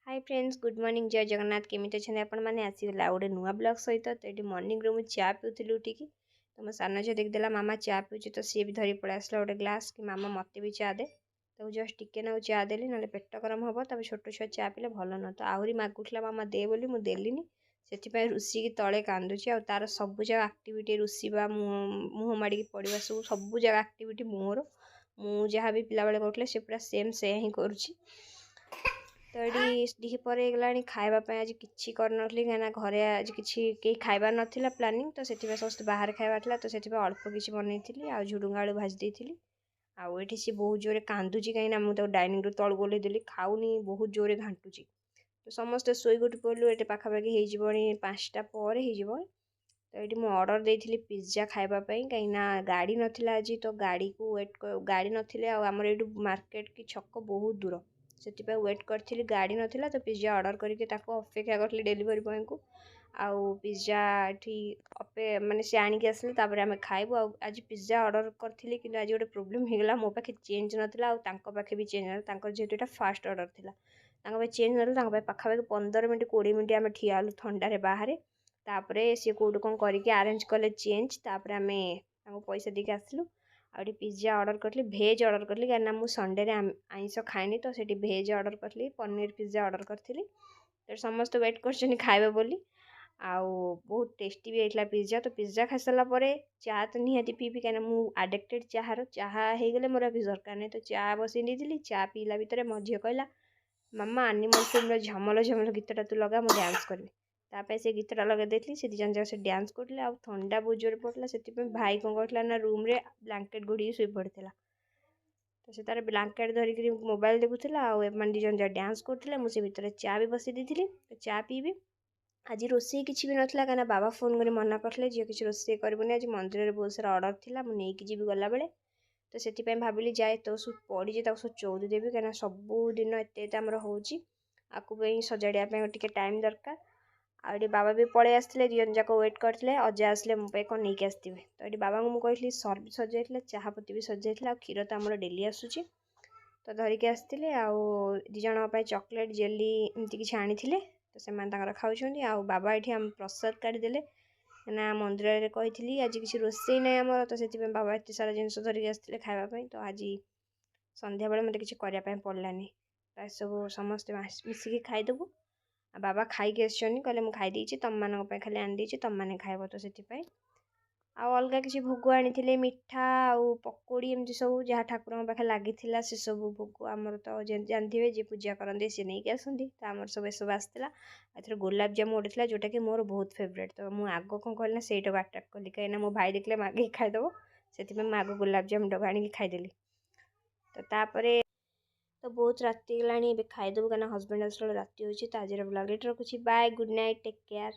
Hi friends good morning जय जगन्नाथ केमी अच्छे आपण मैंने आसीगला गोटे नुआ ब्लॉग सहित तो मॉर्निंग रू चा पीऊली उठिकी तो मो सान झील देखदेला मामा चा पीछे तो सी भी धरी पड़े आसला गोटे ग्लास कि मामा मत भी चा दे तो जस्ट टिके ना चा देली ना पेट गरम हम तब छोट छुआ चा पीले भल न तो आहरी मागुला मामा दे बोली मुझे देलीनी से रुषिकी तले कांदुची आ तार सब जगह आक्टिविटी रुषिबा मुह माड़ी पड़ा सब जगह आक्टिविटी मोर मु जहाँ भी पिला बेले करुले से पूरा सेम से ही करुँची तो ये दिपर गला खावाई आज किसी करनी कहीं घरे आज कि खाइबार नाला प्लानिंग तो से समस्त बाहर खावा तो से अल्प किसी बनई आ झुडुंगा आलू भाजी देती आठ सी बहुत जोरे कांदुची कहीं मुझे डाइनिंग रू तल गोल देली खाऊनी बहुत जोरे घाटुची तो समस्ते शोक उठी पड़ू ये पाखापाखि हो 5टा पर हो तो ये मुझे अर्डर देती पिज्जा खावाई कहीं गाड़ी नाला आज तो गाड़ी को वेट गाड़ी नाले आमर ये मार्केट की छक बहुत दूर से वेट करी गाड़ी नाला तो पिज्जा ऑर्डर करके अपेक्षा करी डेलीवरी बॉय को आउ पिज्जा ये माने सी आणिक आसिले आम खाइबू आज पिज्जा ऑर्डर करी कि आज गोटे प्रोब्लेम होगा मो पाखे चेंज नाला पाखे भी चेंज ना जेहतु यहाँ फास्ट ऑर्डर था चेंज ना पाखापाखि 15 मिनट 20 मिनट आम ठियालु थंडारे बाहर तापर सी कौटू कौन करके आरेंज कले चेंज तापर आम पैसा देके आसलु आउट पिज्जा ऑर्डर करी भेज ऑर्डर करी कहीं मुझे संडे आइंस खाएनी तो से भेज ऑर्डर करी पनीर पिज्जा ऑर्डर करी तो समस्त वेट कर खाइबे बोली आउ बहुत टेस्टी भी होता पिज्जा तो पिज्जा खाई सारापर चा तो निहाती पीबी कहीं मुझे आडिक्टेड चाहार चाहा हो गले मोर अभी दरकार नहीं तो चा बसई नहीं चा पीला भितर मो झील कहला मामा एनिमल फिल्म झमल झमल गीतटा तू लगा मुझे डांस करी तापर से गीतटा लगे देती से दिजन जाक से डांस करते आ ठंडा बहुत जोर पड़ा से भाई कौन करता ना रूम रे ब्लांकेट घोड़ी शुई पड़ता तो से तार ब्लांकेट धरिक मोबाइल देखुला आने दिजन जहाँ डांस करते मुझे भितर चा भी बसई देती तो चा पीबी आज रोसे किसी भी नाला कहीं बाबा फोन कर मना करते झील किसी रोसे करनी आज मंदिर में बहुत सारा ऑर्डर थी मुझे जी गला बेले तो से भाविली जाए तो सब पड़ी सब चौदी देवी कहीं सबुदिन एत आमर होकू सजाड़ा टे टाइम दरकार आगे बाबा भी पलि आसते दिजन जाक वेट करते अजा आसले मोपाई कौन नहीं आसते तो ये बाबा को मुझे सर भी सजाई चाहपत्ती भी सजाई क्षीर तो आमर डेली आसूची तो धरिकी आसते आउज चॉकलेट जेली एमती किसी आनी तो से खाऊँ आ बाबा ये आम प्रसाद काढ़ीदे ना मंदिर में कही आज किसी रोसे ना आमर तो से बाबा एत सारा जिन धरिकी आसते खावाई तो आज संध्या बेले मत किसी करने पड़लानी सब समस्ते मिसिकी खाईदेबू बाबा खाई कहले मुझे खाई तुम मान खाली आनी तुम मैंने खाइब तो से अलग किसी भोग आनी मिठा आउ पकोड़ी एमती सब जहाँ ठाकुर पाखे लगी से सब भोग आमर तो जानते जी पूजा करते सी नहीं आसती तो आमर सब सब आसला एथर गुलाब जामुन गोटे था जोटा कि मोर बहुत फेवरेट तो मुझे आग कौन कहना से आटाक कली कहीं मो भाई देखले मागे खाईदेव से आग गुलाब जामुन डबा आनी खाईदेली तो तापर तो बहुत राति गलानी खाईदेबू कहीं हजबैंड आसला राति हो आज ब्लॉग रखुच्छी bye good night take care.